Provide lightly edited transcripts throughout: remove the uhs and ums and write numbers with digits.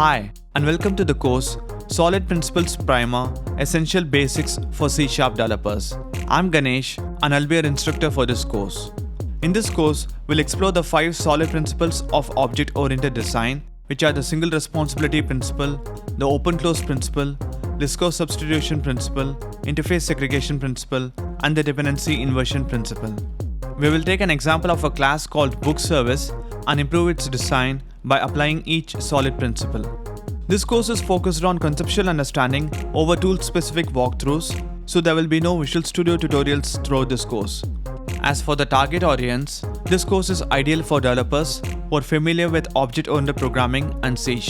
Hi, and welcome to the course Solid Principles Primer Essential Basics for C# Developers. I'm Ganesh, and I'll be your instructor for this course. In this course, we'll explore the 5 solid principles of object-oriented design, which are the single responsibility principle, the open-close principle, list substitution principle, interface segregation principle, and the dependency inversion principle. We will take an example of a class called book service and improve its design by applying each solid principle. This course is focused on conceptual understanding over tool-specific walkthroughs, so there will be no Visual Studio tutorials throughout this course. As for the target audience, this course is ideal for developers who are familiar with object-oriented programming and C#.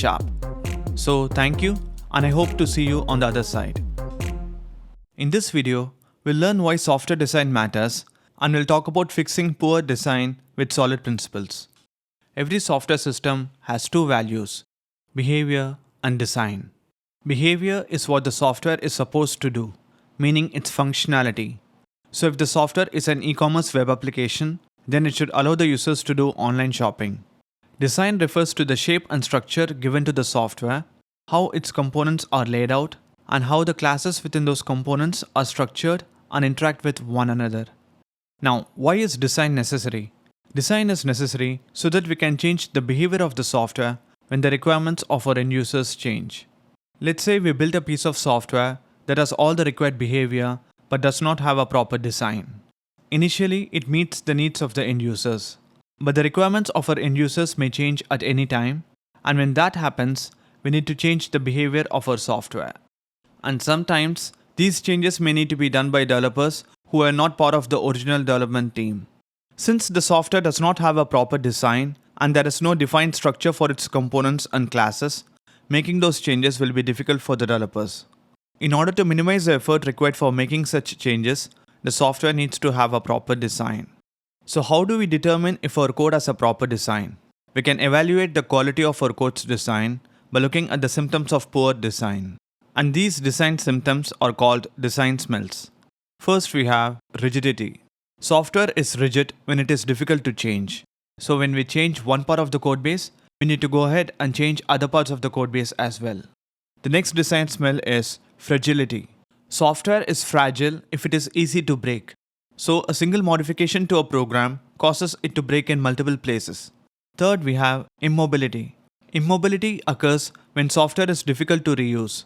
So thank you, and I hope to see you on the other side. In this video, we'll learn why software design matters, and we'll talk about fixing poor design with solid principles. Every software system has two values: behavior and design. Behavior is what the software is supposed to do, meaning its functionality. So if the software is an e-commerce web application, then it should allow the users to do online shopping. Design refers to the shape and structure given to the software, how its components are laid out, and how the classes within those components are structured and interact with one another. Now, why is design necessary? Design is necessary so that we can change the behavior of the software when the requirements of our end users change. Let's say we build a piece of software that has all the required behavior but does not have a proper design. Initially, it meets the needs of the end users, but the requirements of our end users may change at any time, and when that happens, we need to change the behavior of our software. And sometimes, these changes may need to be done by developers who are not part of the original development team. Since the software does not have a proper design and there is no defined structure for its components and classes, making those changes will be difficult for the developers. In order to minimize the effort required for making such changes, the software needs to have a proper design. So how do we determine if our code has a proper design? We can evaluate the quality of our code's design by looking at the symptoms of poor design. And these design symptoms are called design smells. First, we have rigidity. Software is rigid when it is difficult to change. So when we change one part of the codebase, we need to go ahead and change other parts of the codebase as well. The next design smell is fragility. Software is fragile if it is easy to break. So a single modification to a program causes it to break in multiple places. Third, we have immobility. Immobility occurs when software is difficult to reuse.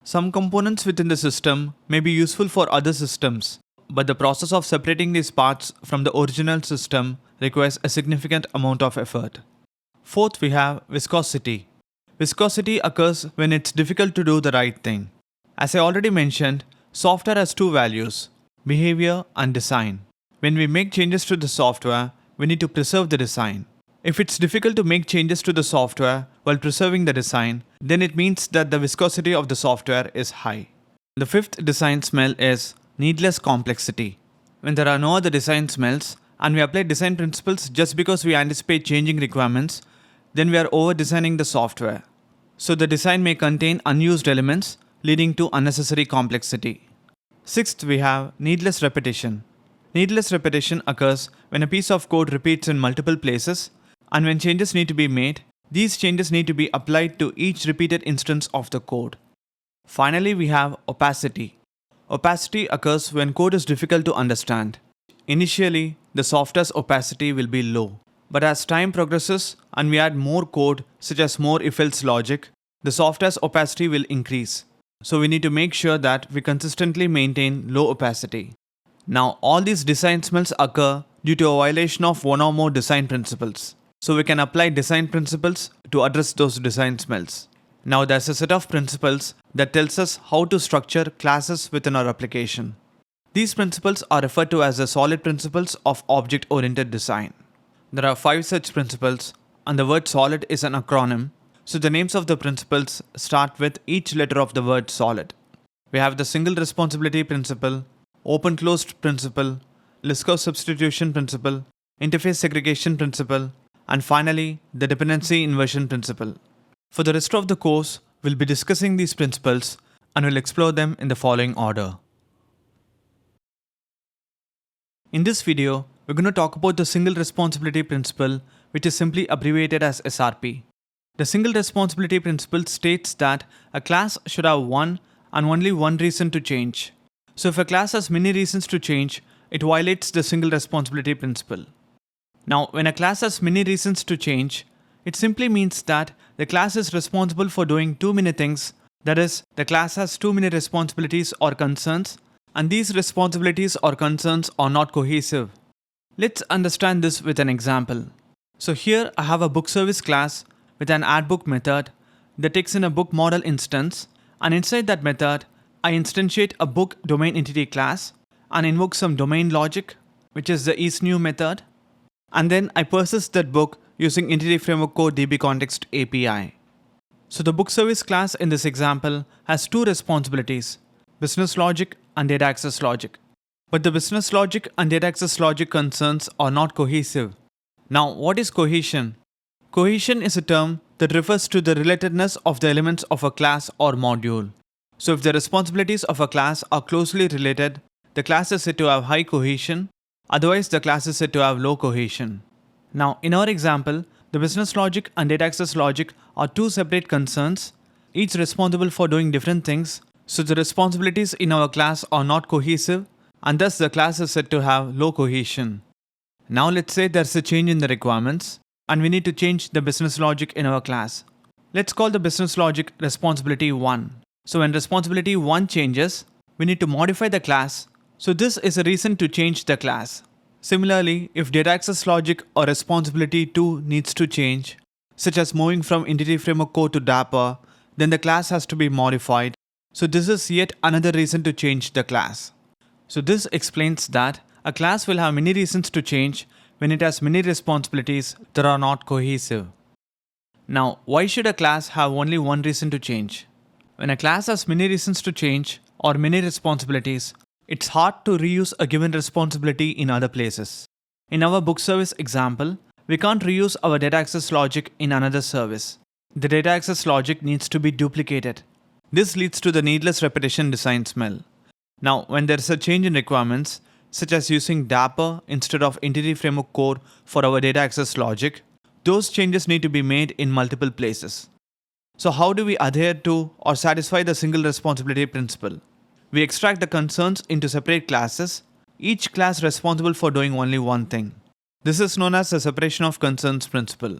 Some components within the system may be useful for other systems, but the process of separating these parts from the original system requires a significant amount of effort. Fourth, we have viscosity. Viscosity occurs when it's difficult to do the right thing. As I already mentioned, software has two values: behavior and design. When we make changes to the software, we need to preserve the design. If it's difficult to make changes to the software while preserving the design, then it means that the viscosity of the software is high. The fifth design smell is needless complexity. When there are no other design smells and we apply design principles just because we anticipate changing requirements, then we are over-designing the software. So the design may contain unused elements, leading to unnecessary complexity. Sixth, we have needless repetition. Needless repetition occurs when a piece of code repeats in multiple places, and when changes need to be made, these changes need to be applied to each repeated instance of the code. Finally, we have opacity. Opacity occurs when code is difficult to understand. Initially, the software's opacity will be low, but as time progresses and we add more code, such as more if-else logic, the software's opacity will increase. So we need to make sure that we consistently maintain low opacity. Now, all these design smells occur due to a violation of one or more design principles. So we can apply design principles to address those design smells. Now there's a set of principles that tells us how to structure classes within our application. These principles are referred to as the solid principles of object-oriented design. There are 5 such principles, and the word solid is an acronym, so the names of the principles start with each letter of the word solid. We have the single responsibility principle, open-closed principle, list substitution principle, interface segregation principle, and finally, the dependency inversion principle. For the rest of the course, we'll be discussing these principles and we'll explore them in the following order. In this video, we're going to talk about the single responsibility principle, which is simply abbreviated as SRP. The single responsibility principle states that a class should have one and only one reason to change. So if a class has many reasons to change, it violates the single responsibility principle. Now, when a class has many reasons to change, it simply means that the class is responsible for doing too many things. That is, the class has too many responsibilities or concerns, and these responsibilities or concerns are not cohesive. Let's understand this with an example. So here I have a book service class with an addBook method that takes in a book model instance, and inside that method, I instantiate a book domain entity class and invoke some domain logic, which is the isNew method, and then I persist that book using Entity Framework Core DB-Context API. So the book service class in this example has two responsibilities, business logic and data access logic. But the business logic and data access logic concerns are not cohesive. Now, what is cohesion? Cohesion is a term that refers to the relatedness of the elements of a class or module. So if the responsibilities of a class are closely related, the class is said to have high cohesion, otherwise the class is said to have low cohesion. Now, in our example, the business logic and data access logic are two separate concerns, each responsible for doing different things, so the responsibilities in our class are not cohesive, and thus the class is said to have low cohesion. Now let's say there's a change in the requirements, and we need to change the business logic in our class. Let's call the business logic responsibility 1. So when responsibility 1 changes, we need to modify the class. So this is a reason to change the class. Similarly, if data access logic or responsibility 2 needs to change, such as moving from Entity Framework Core to Dapper, then the class has to be modified. So this is yet another reason to change the class. So this explains that a class will have many reasons to change when it has many responsibilities that are not cohesive. Now, why should a class have only one reason to change? When a class has many reasons to change or many responsibilities, it's hard to reuse a given responsibility in other places. In our book service example, we can't reuse our data access logic in another service. The data access logic needs to be duplicated. This leads to the needless repetition design smell. Now, when there is a change in requirements, such as using Dapper instead of Entity Framework Core for our data access logic, those changes need to be made in multiple places. So how do we adhere to or satisfy the single responsibility principle? We extract the concerns into separate classes, each class responsible for doing only one thing. This is known as the separation of concerns principle.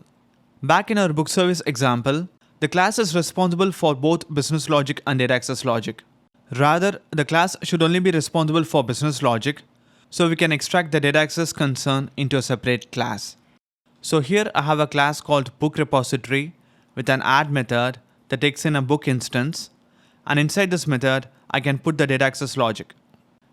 Back in our book service example, the class is responsible for both business logic and data access logic. Rather, the class should only be responsible for business logic, so we can extract the data access concern into a separate class. So here I have a class called book repository with an add method that takes in a book instance, and inside this method I can put the data access logic.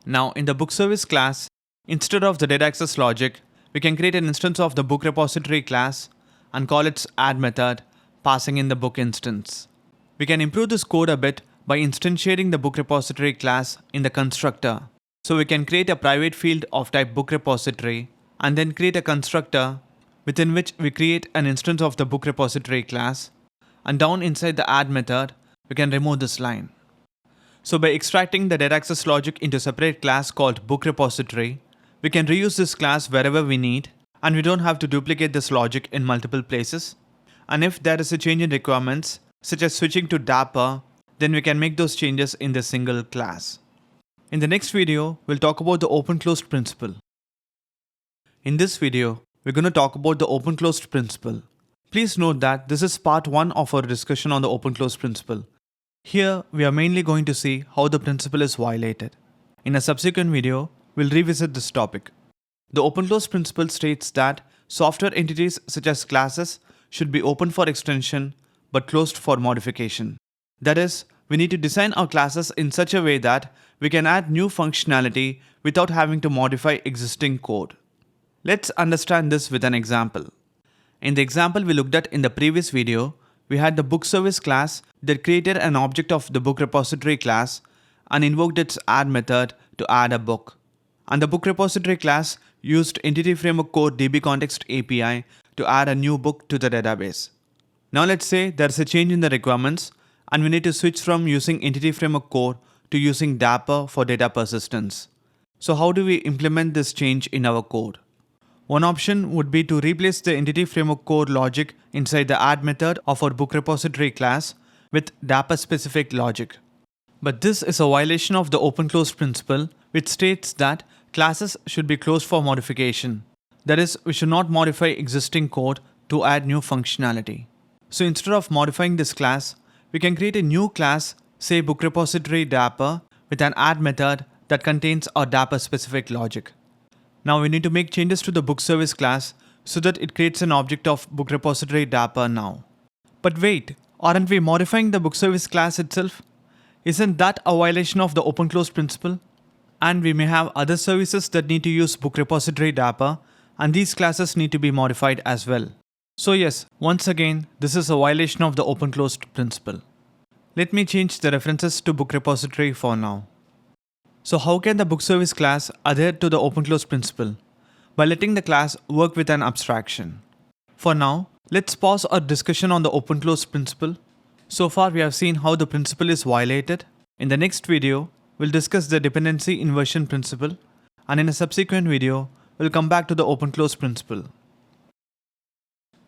Now in the book service class, instead of the data access logic, we can create an instance of the book repository class and call its add method, passing in the book instance. We can improve this code a bit by instantiating the book repository class in the constructor. So we can create a private field of type book repository and then create a constructor within which we create an instance of the book repository class, and down inside the add method we can remove this line. So by extracting the data access logic into a separate class called book repository, we can reuse this class wherever we need, and we don't have to duplicate this logic in multiple places. And if there is a change in requirements, such as switching to Dapper, then we can make those changes in the single class. In the next video, we'll talk about the open-closed principle. In this video, we're going to talk about the open-closed principle. Please note that this is part 1 of our discussion on the open-closed principle. Here, we are mainly going to see how the principle is violated. In a subsequent video, we'll revisit this topic. The open-closed principle states that software entities such as classes should be open for extension but closed for modification. That is, we need to design our classes in such a way that we can add new functionality without having to modify existing code. Let's understand this with an example. In the example we looked at in the previous video, we had the book service class that created an object of the book repository class and invoked its add method to add a book. And the book repository class used Entity Framework Core DB-Context API to add a new book to the database. Now let's say there's a change in the requirements and we need to switch from using Entity Framework Core to using Dapper for data persistence. So how do we implement this change in our code? One option would be to replace the entity framework core logic inside the add method of our book repository class with Dapper specific logic. But this is a violation of the open closed principle, which states that classes should be closed for modification. That is, we should not modify existing code to add new functionality. So instead of modifying this class, we can create a new class, say book repository Dapper, with an add method that contains our Dapper specific logic. Now we need to make changes to the book service class so that it creates an object of book repository Dapper now. But wait, aren't we modifying the book service class itself? Isn't that a violation of the open closed principle? And we may have other services that need to use book repository Dapper, and these classes need to be modified as well. So yes, once again, this is a violation of the open closed principle. Let me change the references to book repository for now. So how can the book service class adhere to the open closed principle? By letting the class work with an abstraction. For now, let's pause our discussion on the open closed principle. So far we have seen how the principle is violated. In the next video, we'll discuss the dependency inversion principle, and in a subsequent video, we'll come back to the open closed principle.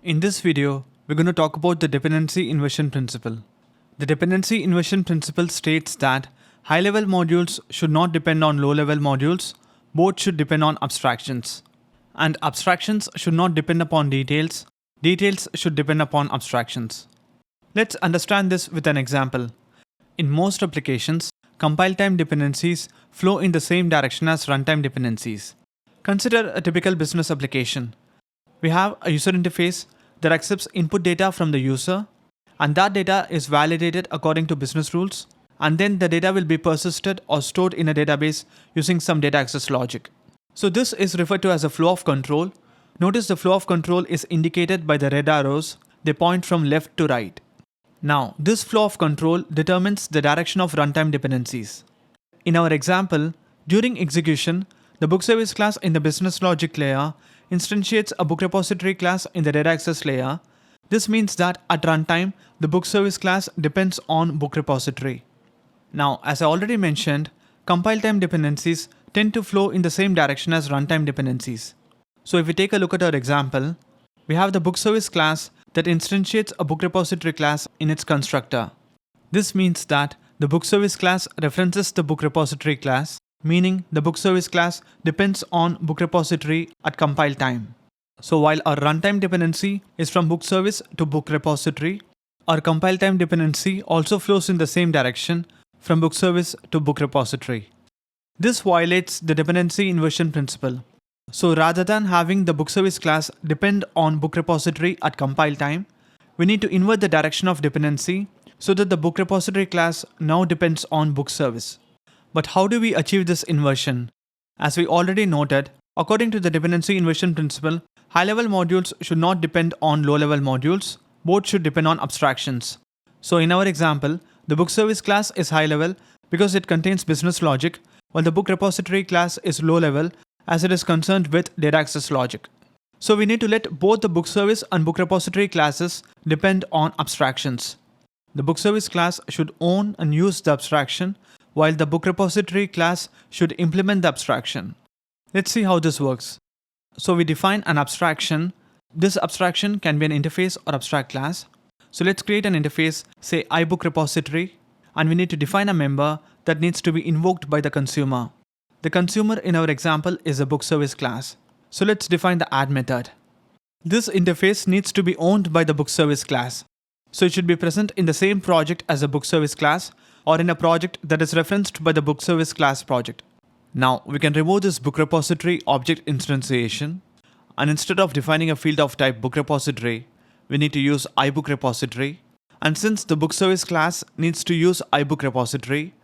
In this video, we're going to talk about the dependency inversion principle. The dependency inversion principle states that high-level modules should not depend on low-level modules, both should depend on abstractions. And abstractions should not depend upon details, details should depend upon abstractions. Let's understand this with an example. In most applications, compile time dependencies flow in the same direction as runtime dependencies. Consider a typical business application. We have a user interface that accepts input data from the user, and that data is validated according to business rules, and then the data will be persisted or stored in a database using some data access logic. So this is referred to as a flow of control. Notice the flow of control is indicated by the red arrows. They point from left to right. Now, this flow of control determines the direction of runtime dependencies. In our example, during execution, the book service class in the business logic layer instantiates a book repository class in the data access layer. This means that at runtime, the book service class depends on book repository. Now, as I already mentioned, compile time dependencies tend to flow in the same direction as runtime dependencies. So if we take a look at our example, we have the book service class that instantiates a book repository class in its constructor. This means that the book service class references the book repository class, meaning the book service class depends on book repository at compile time. So while our runtime dependency is from book service to book repository, our compile time dependency also flows in the same direction from book service to book repository. This violates the dependency inversion principle. So rather than having the book service class depend on book repository at compile time, we need to invert the direction of dependency so that the book repository class now depends on book service. But how do we achieve this inversion? As we already noted, according to the dependency inversion principle, high-level modules should not depend on low-level modules, both should depend on abstractions. So in our example, the book service class is high-level because it contains business logic, while the book repository class is low-level as it is concerned with data access logic. So we need to let both the book service and book repository classes depend on abstractions. The book service class should own and use the abstraction, while the book repository class should implement the abstraction. Let's see how this works. So we define an abstraction. This abstraction can be an interface or abstract class. So let's create an interface, say iBook repository, and we need to define a member that needs to be invoked by the consumer. The consumer in our example is a book service class. So let's define the add method. This interface needs to be owned by the book service class. So it should be present in the same project as a book service class or in a project that is referenced by the book service class project. Now we can remove this book repository object instantiation, and instead of defining a field of type book repository, we need to use iBook repository. And since the book service class needs to use iBook repository,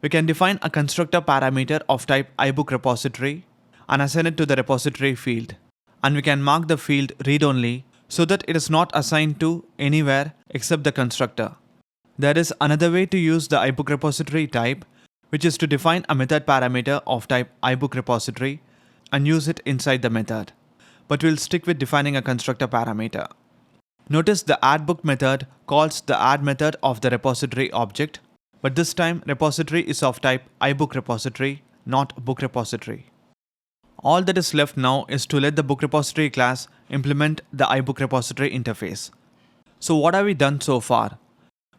we can define a constructor parameter of type iBook repository and assign it to the repository field. And we can mark the field read-only so that it is not assigned to anywhere except the constructor. There is another way to use the iBook repository type, which is to define a method parameter of type iBook repository and use it inside the method. But we'll stick with defining a constructor parameter. Notice the addBook method calls the add method of the repository object, but this time repository is of type iBook repository, not book repository. All that is left now is to let the book repository class implement the iBook repository interface. So what have we done so far?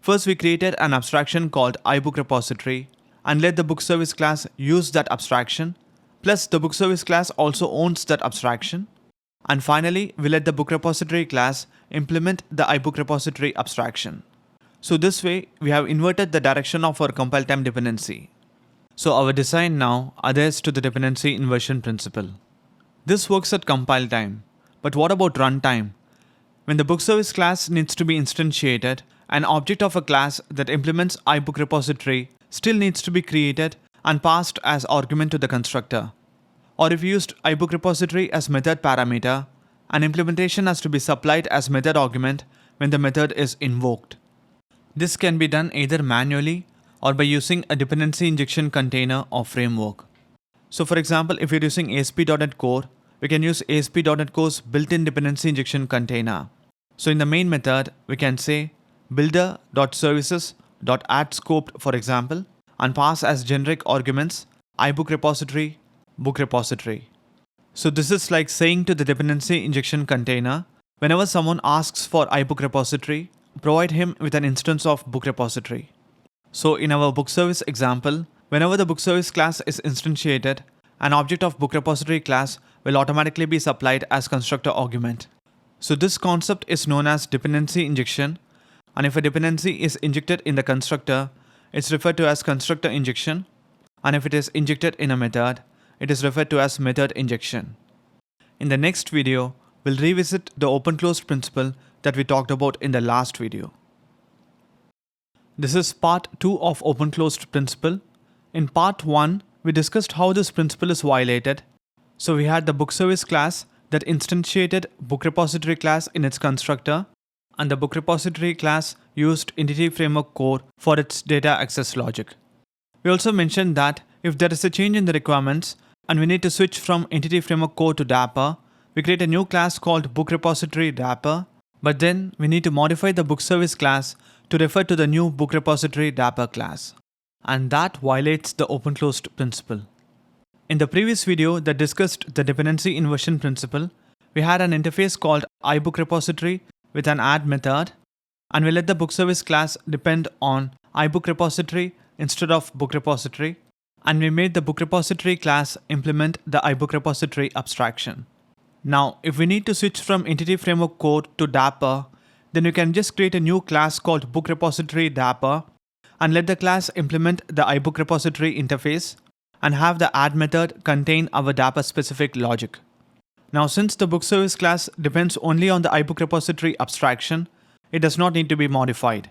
First, we created an abstraction called iBook repository and let the book service class use that abstraction. Plus, the book service class also owns that abstraction. And finally, we let the book repository class implement the iBook repository abstraction. So this way, we have inverted the direction of our compile time dependency. So our design now adheres to the dependency inversion principle. This works at compile time. But what about runtime? When the book service class needs to be instantiated, an object of a class that implements iBook repository still needs to be created and passed as argument to the constructor. Or if you used iBook repository as method parameter, an implementation has to be supplied as method argument when the method is invoked. This can be done either manually or by using a dependency injection container or framework. So for example, if you're using ASP.NET Core, we can use ASP.NET Core's built-in dependency injection container. So in the main method, we can say builder.services.addScoped, for example, and pass as generic arguments iBook repository, book repository. So this is like saying to the dependency injection container, whenever someone asks for iBook repository, provide him with an instance of book repository. So in our book service example, whenever the book service class is instantiated, an object of book repository class will automatically be supplied as constructor argument. So this concept is known as dependency injection, and if a dependency is injected in the constructor, it's referred to as constructor injection, and if it is injected in a method, it is referred to as method injection. In the next video, we'll revisit the open-closed principle that we talked about in the last video. This is part 2 of open-closed principle. In part 1, we discussed how this principle is violated. So we had the book service class that instantiated book repository class in its constructor, and the book repository class used Entity Framework Core for its data access logic. We also mentioned that if there is a change in the requirements and we need to switch from Entity Framework Core to Dapper, we create a new class called book repository Dapper, but then we need to modify the book service class to refer to the new book repository Dapper class. And that violates the open-closed principle. In the previous video that discussed the dependency inversion principle, we had an interface called iBook repository with an add method, and we let the book service class depend on iBook repository instead of book repository, and we made the book repository class implement the iBook repository abstraction. Now, if we need to switch from Entity Framework Core to Dapper, then we can just create a new class called book repository Dapper and let the class implement the iBook repository interface and have the add method contain our Dapper specific logic. Now, since the book service class depends only on the iBook repository abstraction, it does not need to be modified.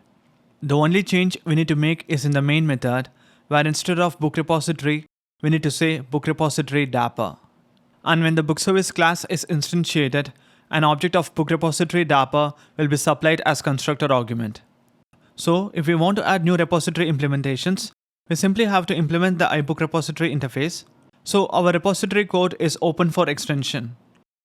The only change we need to make is in the main method, where instead of book repository, we need to say book repository Dapper. And when the book service class is instantiated, an object of book repository Dapper will be supplied as constructor argument. So if we want to add new repository implementations, we simply have to implement the iBook repository interface. So our repository code is open for extension.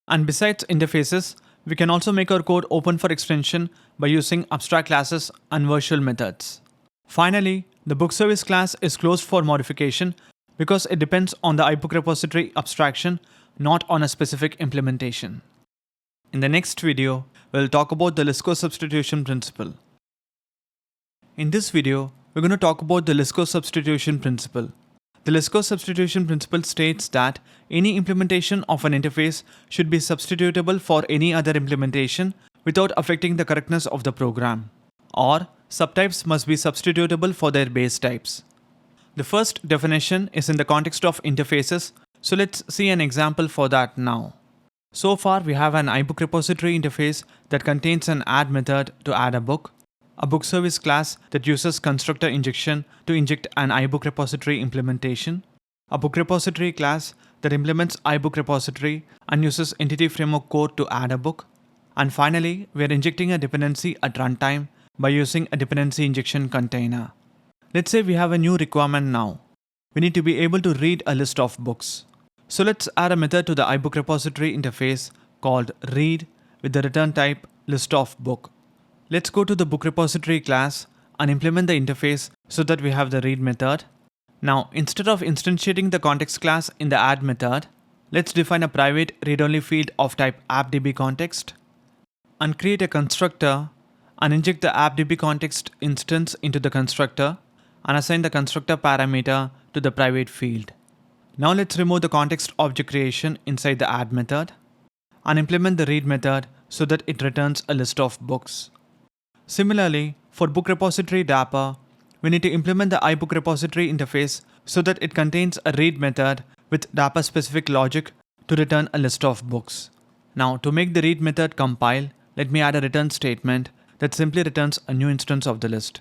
And besides interfaces, we can also make our code open for extension by using abstract classes and virtual methods. Finally, the book service class is closed for modification because it depends on the iBook repository abstraction, not on a specific implementation. In the next video, we'll talk about the Lisco substitution principle. In this video, we're going to talk about the Lisco substitution principle. The Lisco substitution principle states that any implementation of an interface should be substitutable for any other implementation without affecting the correctness of the program, or subtypes must be substitutable for their base types. The first definition is in the context of interfaces, so let's see an example for that now. So far, we have an iBook repository interface that contains an add method to add a book, a book service class that uses constructor injection to inject an iBook repository implementation, a book repository class that implements iBook repository and uses Entity Framework Core to add a book, and finally, we are injecting a dependency at runtime by using a dependency injection container. Let's say we have a new requirement now. We need to be able to read a list of books. So let's add a method to the iBook repository interface called read with the return type list of book. Let's go to the book repository class and implement the interface so that we have the read method. Now, instead of instantiating the context class in the add method, let's define a private read-only field of type appdbcontext and create a constructor and inject the appdbcontext instance into the constructor and assign the constructor parameter to the private field. Now let's remove the context object creation inside the add method and implement the read method so that it returns a list of books. Similarly, for book repository Dapper, we need to implement the iBook repository interface so that it contains a read method with Dapper specific logic to return a list of books. Now to make the read method compile, let me add a return statement that simply returns a new instance of the list.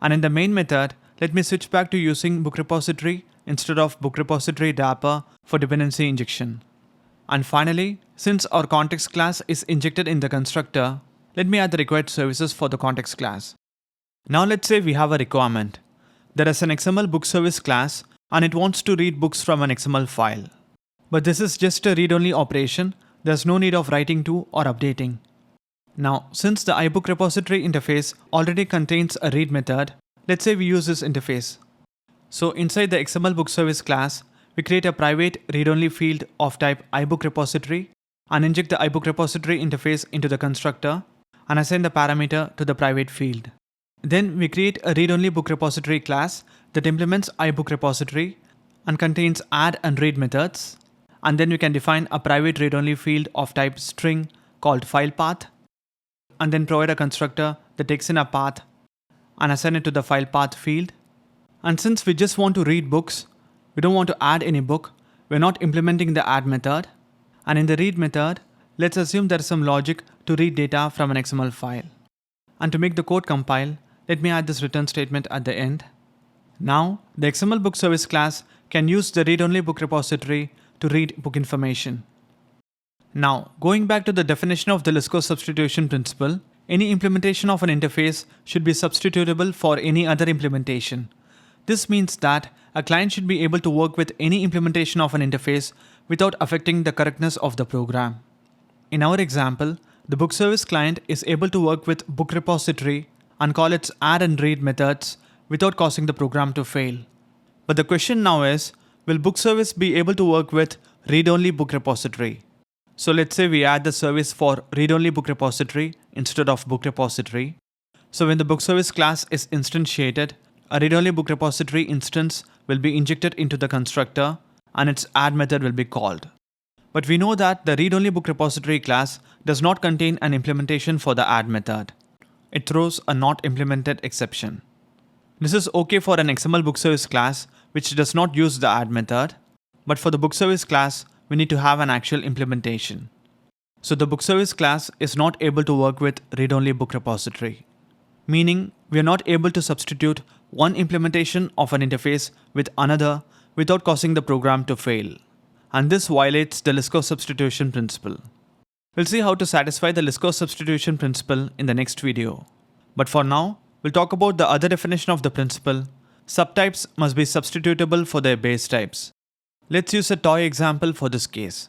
And in the main method, let me switch back to using book repository instead of book repository Dapper for dependency injection. And finally, since our context class is injected in the constructor, let me add the required services for the context class. Now let's say we have a requirement. There is an XML book service class and it wants to read books from an XML file. But this is just a read-only operation. There's no need of writing to or updating. Now, since the iBook repository interface already contains a read method, let's say we use this interface. So inside the XML book service class, we create a private read-only field of type iBook repository and inject the iBook repository interface into the constructor and assign the parameter to the private field. Then we create a read-only book repository class that implements iBook repository and contains add and read methods. And then we can define a private read-only field of type string called file path and then provide a constructor that takes in a path and assign it to the file path field. And since we just want to read books, we don't want to add any book, we're not implementing the add method. And in the read method, let's assume there is some logic to read data from an XML file. And to make the code compile, let me add this return statement at the end. Now, the XML book service class can use the read-only book repository to read book information. Now, going back to the definition of the Liskov substitution principle, any implementation of an interface should be substitutable for any other implementation. This means that a client should be able to work with any implementation of an interface without affecting the correctness of the program. In our example, the book service client is able to work with book repository and call its add and read methods without causing the program to fail. But the question now is, will book service be able to work with read-only book repository? So let's say we add the service for read-only book repository instead of book repository. So when the book service class is instantiated, a read-only book repository instance will be injected into the constructor and its add method will be called. But we know that the read-only book repository class does not contain an implementation for the add method. It throws a not implemented exception. This is okay for an XML book service class which does not use the add method, but for the book service class, we need to have an actual implementation. So the book service class is not able to work with read-only book repository, meaning we are not able to substitute one implementation of an interface with another without causing the program to fail. And this violates the Liskov substitution principle. We'll see how to satisfy the Liskov substitution principle in the next video. But for now, we'll talk about the other definition of the principle. Subtypes must be substitutable for their base types. Let's use a toy example for this case.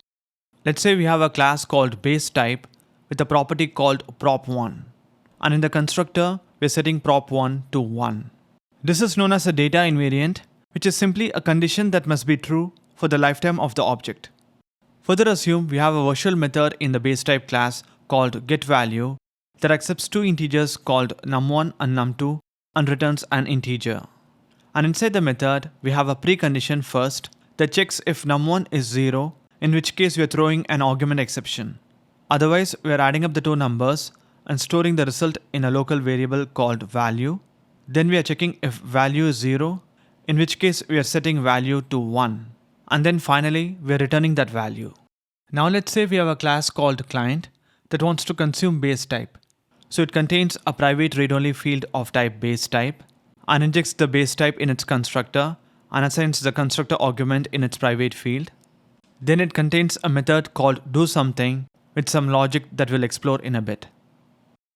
Let's say we have a class called base type with a property called prop1. And in the constructor, we're setting prop1 to 1. This is known as a data invariant, which is simply a condition that must be true for the lifetime of the object. Further assume we have a virtual method in the base type class called getValue that accepts two integers called num1 and num2 and returns an integer. And inside the method, we have a precondition first that checks if num1 is 0, in which case we are throwing an argument exception. Otherwise, we are adding up the two numbers and storing the result in a local variable called value. Then we are checking if value is 0, in which case we are setting value to 1. And then finally, we are returning that value. Now let's say we have a class called client that wants to consume base type. So it contains a private read-only field of type base type and injects the base type in its constructor and assigns the constructor argument in its private field. Then it contains a method called doSomething with some logic that we'll explore in a bit.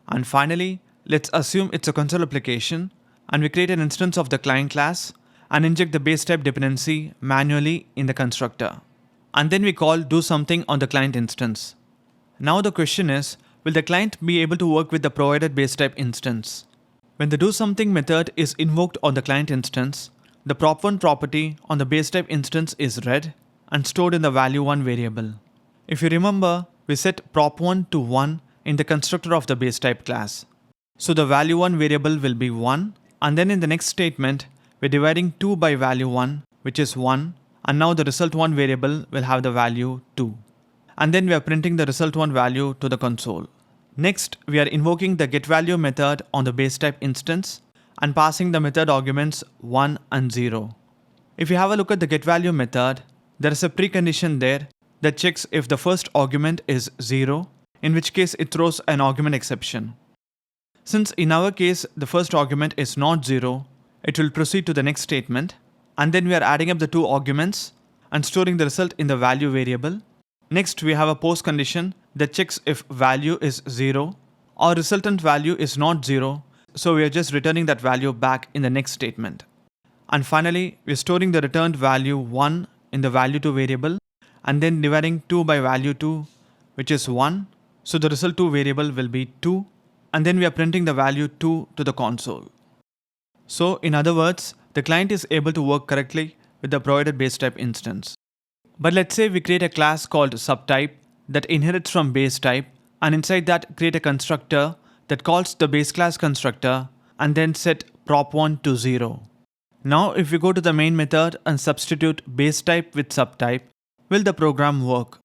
And finally, let's assume it's a console application and we create an instance of the client class and inject the base type dependency manually in the constructor. And then we call doSomething on the client instance. Now the question is, will the client be able to work with the provided base type instance? When the doSomething method is invoked on the client instance, the prop1 property on the base type instance is read, and stored in the value1 variable. If you remember, we set prop1 to 1 in the constructor of the base type class. So the value1 variable will be 1, and then in the next statement, we're dividing 2 by value1, which is 1, and now the result1 variable will have the value 2. And then we are printing the result1 value to the console. Next, we are invoking the getValue method on the base type instance and passing the method arguments 1 and 0. If you have a look at the getValue method, there is a precondition there that checks if the first argument is 0, in which case it throws an argument exception. Since in our case the first argument is not 0, it will proceed to the next statement, and then we are adding up the two arguments and storing the result in the value variable. Next, we have a post condition that checks if value is 0 or resultant value is not 0, so we are just returning that value back in the next statement. And finally, we are storing the returned value 1 in the value2 variable and then dividing 2 by value2, which is 1, so the result2 variable will be 2, and then we are printing the value 2 to the console. So in other words, the client is able to work correctly with the provided base type instance. But let's say we create a class called subtype that inherits from base type, and inside that create a constructor that calls the base class constructor and then set prop1 to 0. Now if we go to the main method and substitute base type with subtype, will the program work?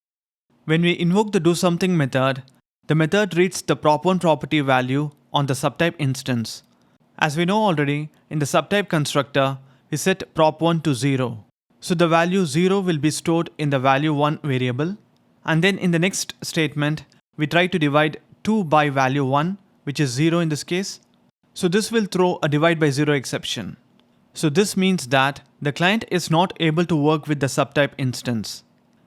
When we invoke the doSomething method, the method reads the prop1 property value on the subtype instance. As we know already, in the subtype constructor, we set prop1 to 0. So the value 0 will be stored in the value1 variable, and then in the next statement, we try to divide 2 by value1, which is 0 in this case. So this will throw a divide by 0 exception. So this means that the client is not able to work with the subtype instance,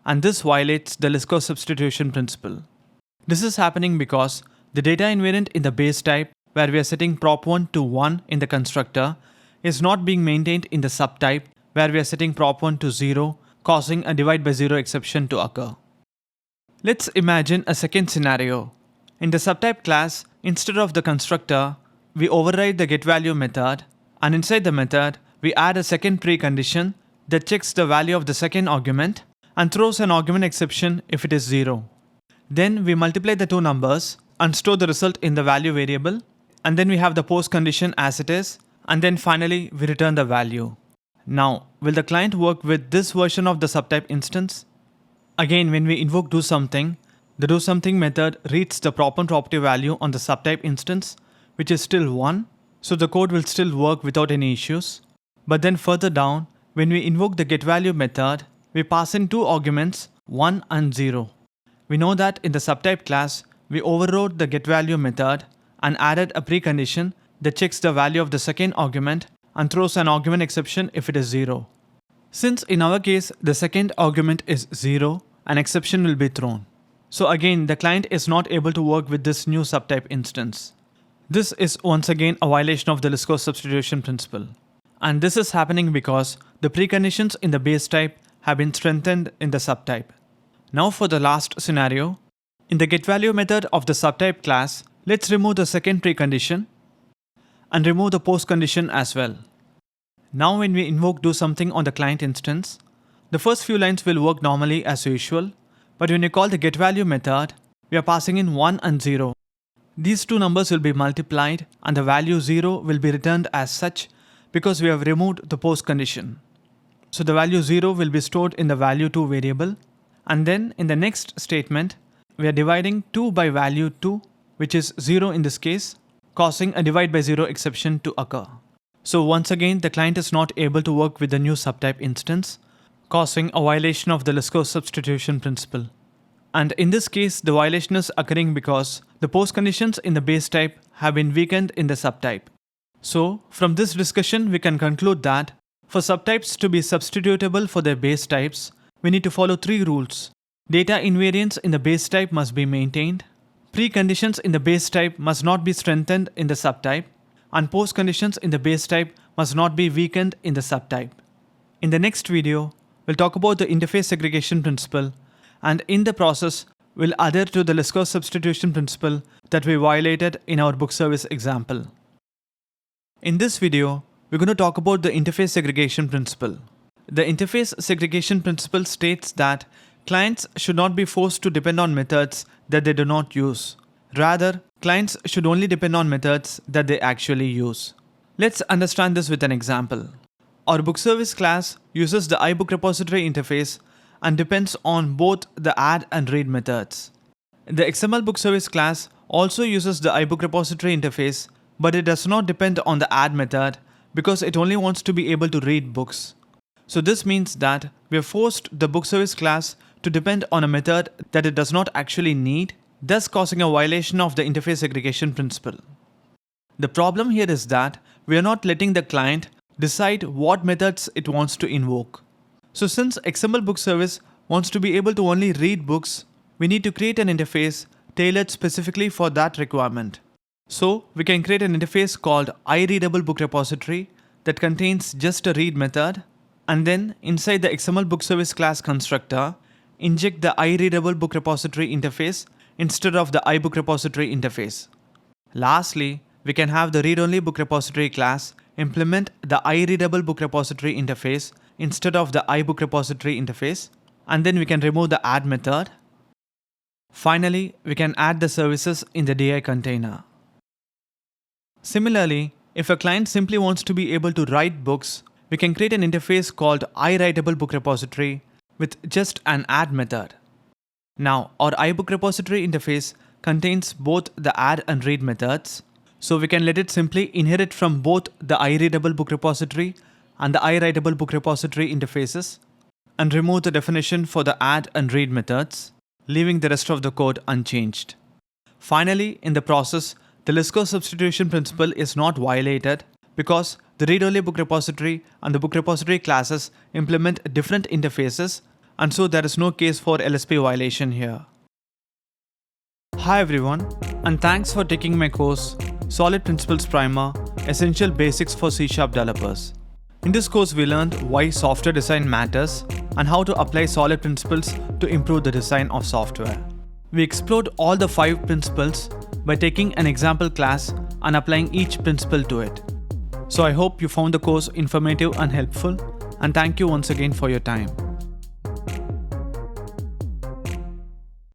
and this violates the list cost substitution principle. This is happening because the data invariant in the base type, where we are setting prop1 to 1 in the constructor, is not being maintained in the subtype, where we are setting prop1 to 0, causing a divide by 0 exception to occur. Let's imagine a second scenario. In the subtype class, instead of the constructor, we override the getValue method, and inside the method, we add a second precondition that checks the value of the second argument and throws an argument exception if it is 0. Then we multiply the two numbers and store the result in the value variable, and then we have the post condition as it is, and then finally we return the value. Now, will the client work with this version of the subtype instance? Again, when we invoke doSomething, the doSomething method reads the prop1 property value on the subtype instance, which is still 1, so the code will still work without any issues. But then further down, when we invoke the getValue method, we pass in two arguments, 1 and 0. We know that in the subtype class, we overrode the getValue method and added a precondition that checks the value of the second argument and throws an argument exception if it is 0. Since in our case the second argument is 0, an exception will be thrown. So again, the client is not able to work with this new subtype instance. This is once again a violation of the list cost substitution principle. And this is happening because the preconditions in the base type have been strengthened in the subtype. Now for the last scenario. In the getValue method of the subtype class, let's remove the second precondition and remove the post condition as well. Now when we invoke doSomething on the client instance, the first few lines will work normally as usual, but when you call the getValue method, we are passing in 1 and 0. These two numbers will be multiplied and the value 0 will be returned as such because we have removed the post condition. So the value 0 will be stored in the value2 variable, and then in the next statement, we are dividing 2 by value 2, which is 0 in this case, causing a divide by 0 exception to occur. So once again, the client is not able to work with the new subtype instance, causing a violation of the list cost substitution principle. And in this case, the violation is occurring because the post conditions in the base type have been weakened in the subtype. So from this discussion, we can conclude that for subtypes to be substitutable for their base types, we need to follow 3 rules. Data invariance in the base type must be maintained. Preconditions in the base type must not be strengthened in the subtype, and post conditions in the base type must not be weakened in the subtype. In the next video, we'll talk about the interface segregation principle, and in the process, we'll adhere to the list cost substitution principle that we violated in our book service example. In this video, we're going to talk about the interface segregation principle. The interface segregation principle states that clients should not be forced to depend on methods that they do not use. Rather, clients should only depend on methods that they actually use. Let's understand this with an example. Our book service class uses the iBook repository interface and depends on both the add and read methods. The XML book service class also uses the iBook repository interface, but it does not depend on the add method because it only wants to be able to read books. So this means that we have forced the book service class to depend on a method that it does not actually need, thus causing a violation of the interface segregation principle. The problem here is that we are not letting the client decide what methods it wants to invoke. So since XML book service wants to be able to only read books, we need to create an interface tailored specifically for that requirement. So we can create an interface called iReadable book repository that contains just a read method, and then inside the XML book service class constructor, inject the iReadable book repository interface instead of the iBook repository interface. Lastly, we can have the read-only book repository class implement the iReadable book repository interface instead of the iBook repository interface, and then we can remove the add method. Finally, we can add the services in the DI container. Similarly, if a client simply wants to be able to write books, we can create an interface called iWritable book repository with just an add method. Now, our iBook repository interface contains both the add and read methods, so we can let it simply inherit from both the iReadable book repository and the iWritable book repository interfaces and remove the definition for the add and read methods, leaving the rest of the code unchanged. Finally, in the process, the Lisco substitution principle is not violated because the read-only book repository and the book repository classes implement different interfaces, and so there is no case for LSP violation here. Hi everyone, and thanks for taking my course Solid Principles Primer Essential Basics for C# Developers. In this course we learned why software design matters and how to apply solid principles to improve the design of software. We explored all the 5 principles by taking an example class and applying each principle to it. So I hope you found the course informative and helpful, and thank you once again for your time.